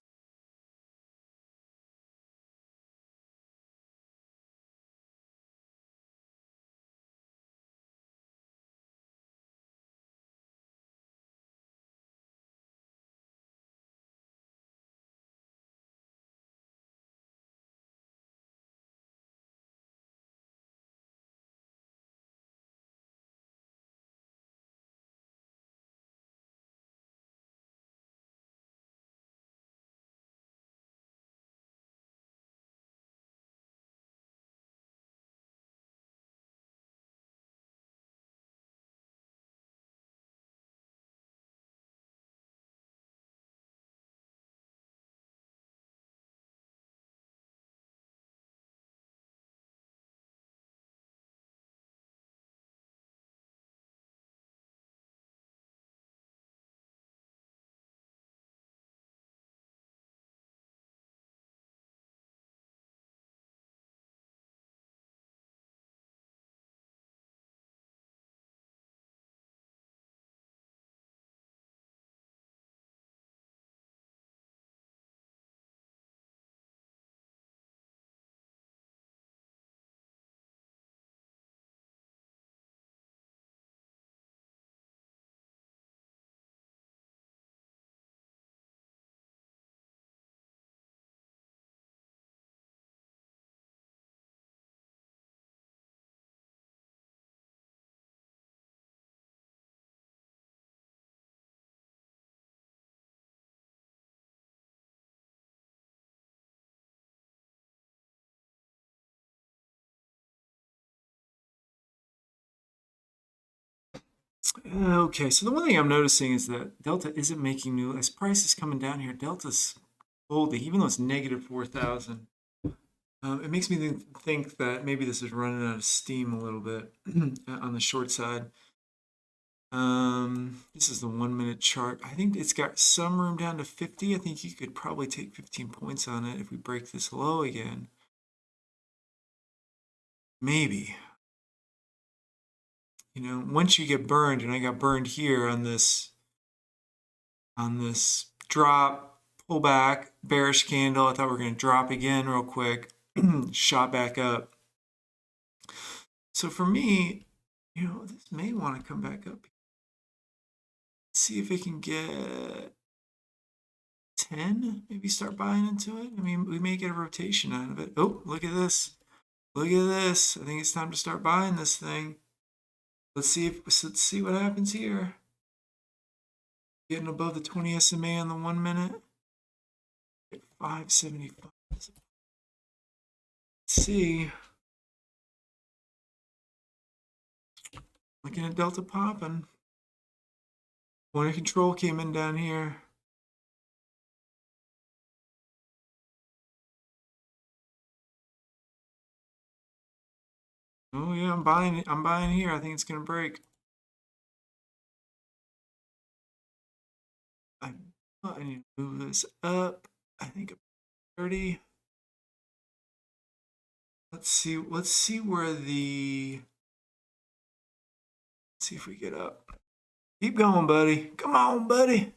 Okay, so the one thing I'm noticing is that Delta isn't making new, as price is coming down here, Delta's holding, even though it's negative 4,000. It makes me think that maybe this is running out of steam a little bit on the short side. This is the 1 minute chart. I think it's got some room down to 50. I think you could probably take 15 points on it if we break this low again. Maybe. You know, once you get burned, and I got burned here on this drop, pull back, bearish candle. I thought we were going to drop again real quick, shot back up. So for me, you know, this may want to come back up. See if it can get 10, maybe start buying into it. I mean, we may get a rotation out of it. Oh, look at this. Look at this. I think it's time to start buying this thing. Let's see what happens here. Getting above the 20 SMA on the 1 minute. At 575. Let's see. Looking at Delta popping. Point of control came in down here. Oh yeah, I'm buying it. I'm buying here. I think it's gonna break. I need to move this up. I think 30. Let's see where the let's see if we get up. Keep going, buddy. Come on, buddy.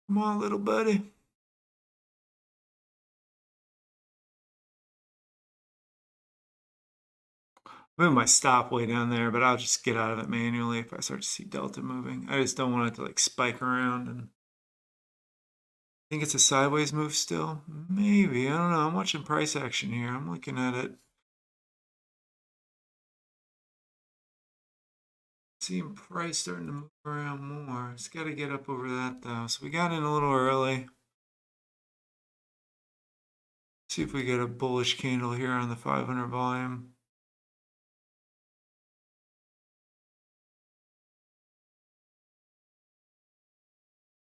Come on, little buddy. Move my stop way down there, but I'll just get out of it manually if I start to see Delta moving. I just don't want it to like spike around. And I think it's a sideways move still. Maybe. I don't know. I'm watching price action here. I'm looking at it. Seeing price starting to move around more. It's got to get up over that though. So we got in a little early. See if we get a bullish candle here on the 500 volume.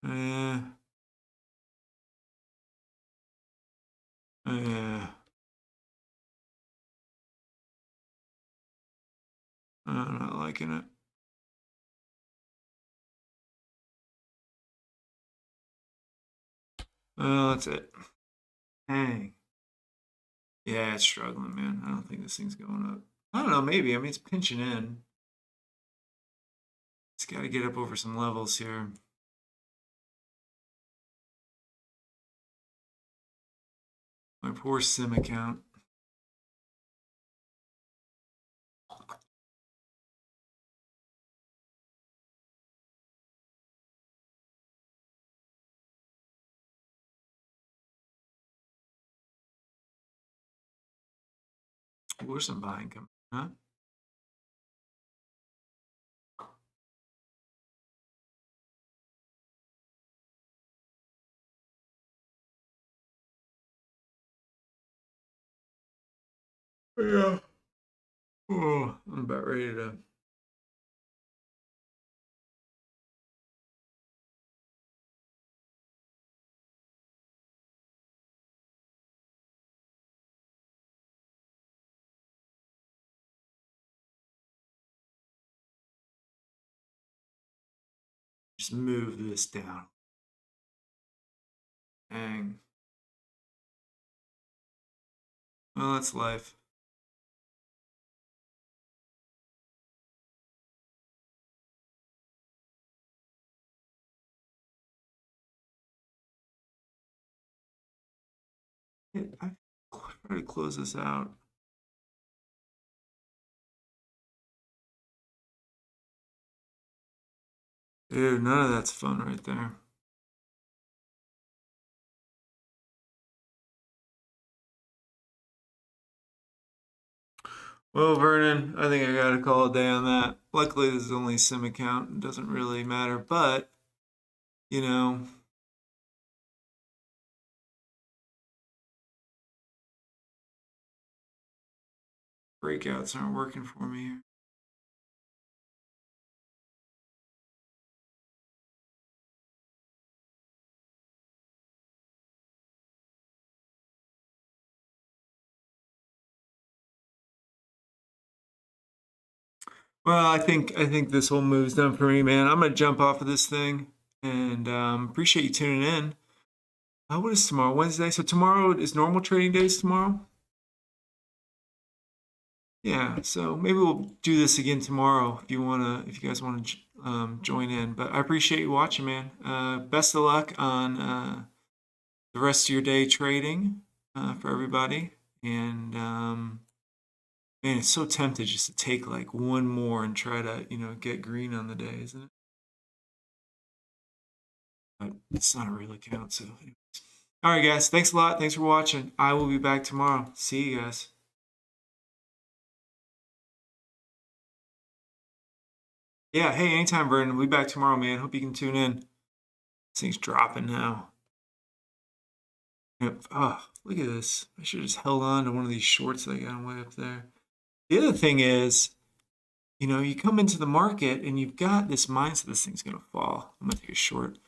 Yeah. Yeah. I'm not liking it. Oh, that's it. Dang. Yeah, it's struggling, man. I don't think this thing's going up. I don't know, maybe. I mean, it's pinching in. got to get up over some levels here. My poor sim account. Where's some buying coming? Huh? Yeah. Oh, I'm about ready to. Just move this down. Dang. Well, that's life. I try to close this out. Dude, none of that's fun right there. Well, Vernon, I think I gotta call a day on that. Luckily, this is only a sim account. It doesn't really matter, but, you know, breakouts aren't working for me here. Well, I think this whole move's done for me, man. I'm gonna jump off of this thing, and appreciate you tuning in. What is tomorrow? Wednesday. So tomorrow is normal trading days tomorrow. Yeah. So maybe we'll do this again tomorrow if you guys wanna join in. But I appreciate you watching, man. Best of luck on the rest of your day trading for everybody. And man, it's so tempted just to take like one more and try to get green on the day, isn't it? But it's not a real account, so anyways. All right, guys. Thanks a lot. Thanks for watching. I will be back tomorrow. See you guys. Yeah, hey, anytime, Vernon. We'll be back tomorrow, man. Hope you can tune in. This thing's dropping now. Yep. Oh, look at this. I should have just held on to one of these shorts that I got way up there. The other thing is, you come into the market and you've got this mindset this thing's going to fall. I'm going to take a short.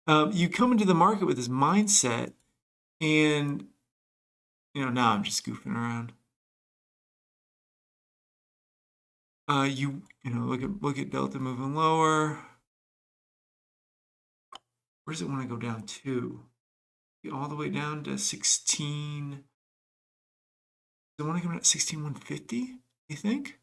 You come into the market with this mindset, and now I'm just goofing around. Look at Delta moving lower. Where does it want to go down to? All the way down to 16. Does it want to come down to 16,150? You think?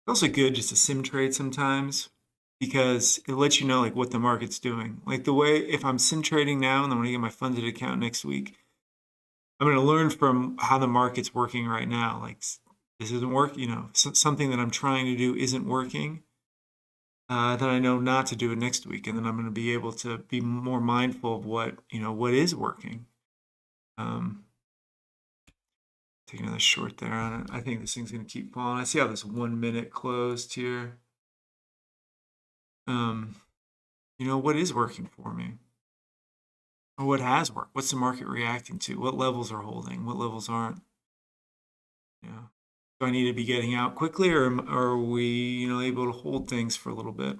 It's also good just to sim trade sometimes because it lets you know like what the market's doing. Like the way if I'm sim trading now and then when I get my funded account next week, I'm going to learn from how the market's working right now. Like this isn't working, something that I'm trying to do isn't working. Then I know not to do it next week, and then I'm going to be able to be more mindful of what is working. Um, Take another short there on it. I think this thing's going to keep falling. I see how this 1 minute closed here. What is working for me? Or what has worked? What's the market reacting to? What levels are holding? What levels aren't? Yeah. Do I need to be getting out quickly, or are we, able to hold things for a little bit?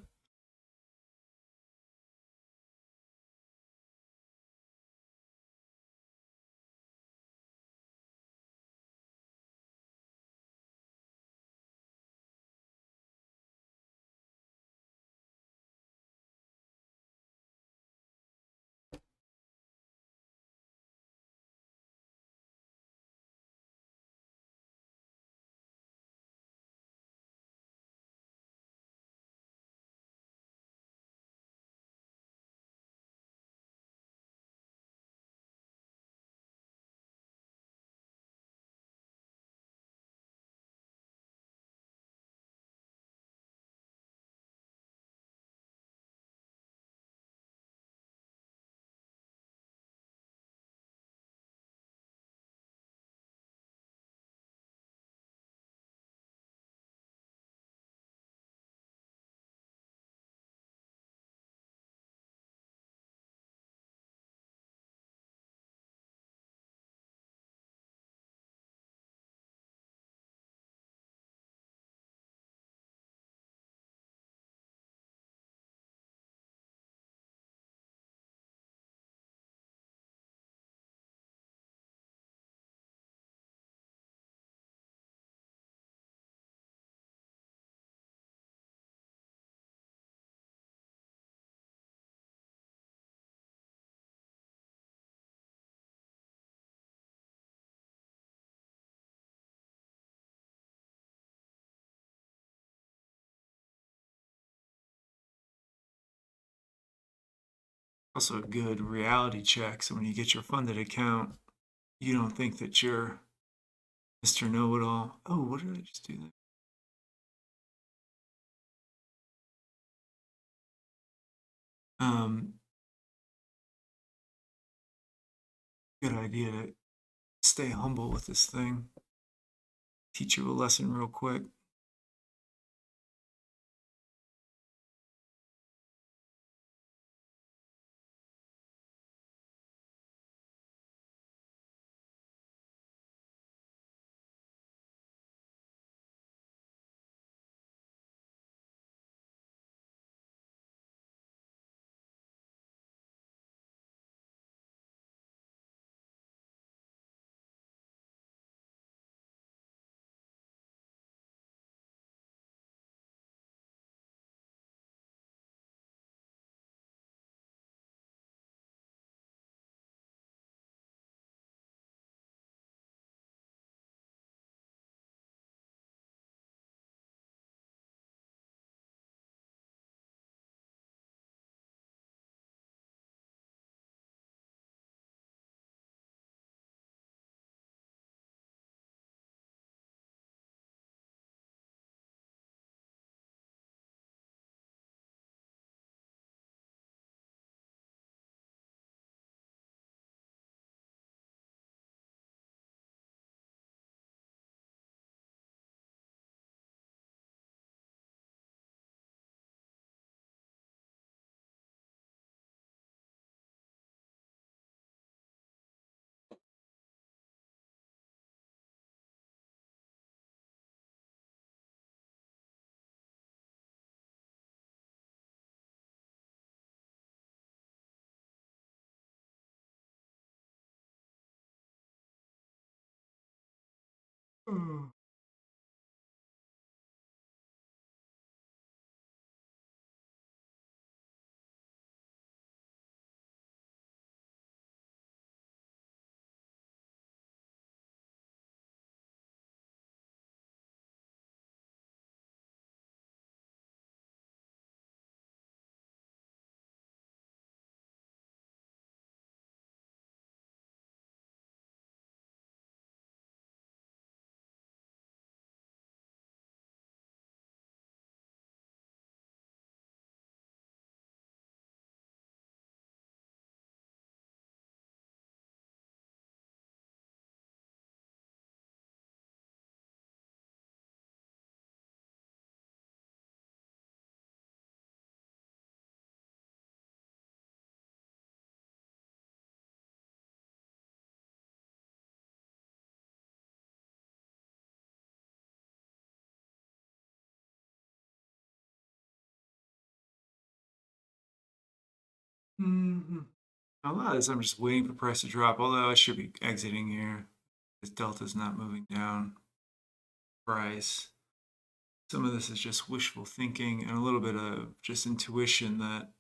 Also a good reality check. So when you get your funded account, you don't think that you're Mr. Know-It-All. Oh, what did I just do there? Um, Good idea to stay humble with this thing. Teach you a lesson real quick. Mm. Mm-hmm. A lot of this, I'm just waiting for price to drop, although I should be exiting here. This delta's not moving down. Price. Some of this is just wishful thinking and a little bit of just intuition that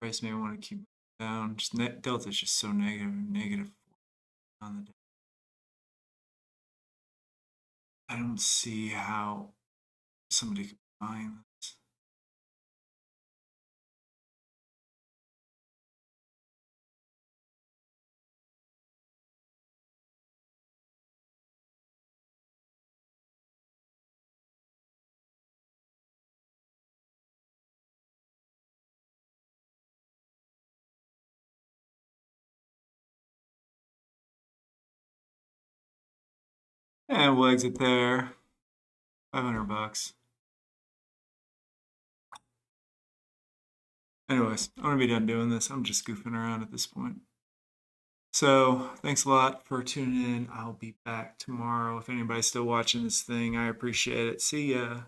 price may want to keep down. Just net delta is just so negative on the day. I don't see how somebody could be buying this. And we'll exit there. $500. Anyways, I'm gonna be done doing this. I'm just goofing around at this point. So thanks a lot for tuning in. I'll be back tomorrow. If anybody's still watching this thing, I appreciate it. See ya.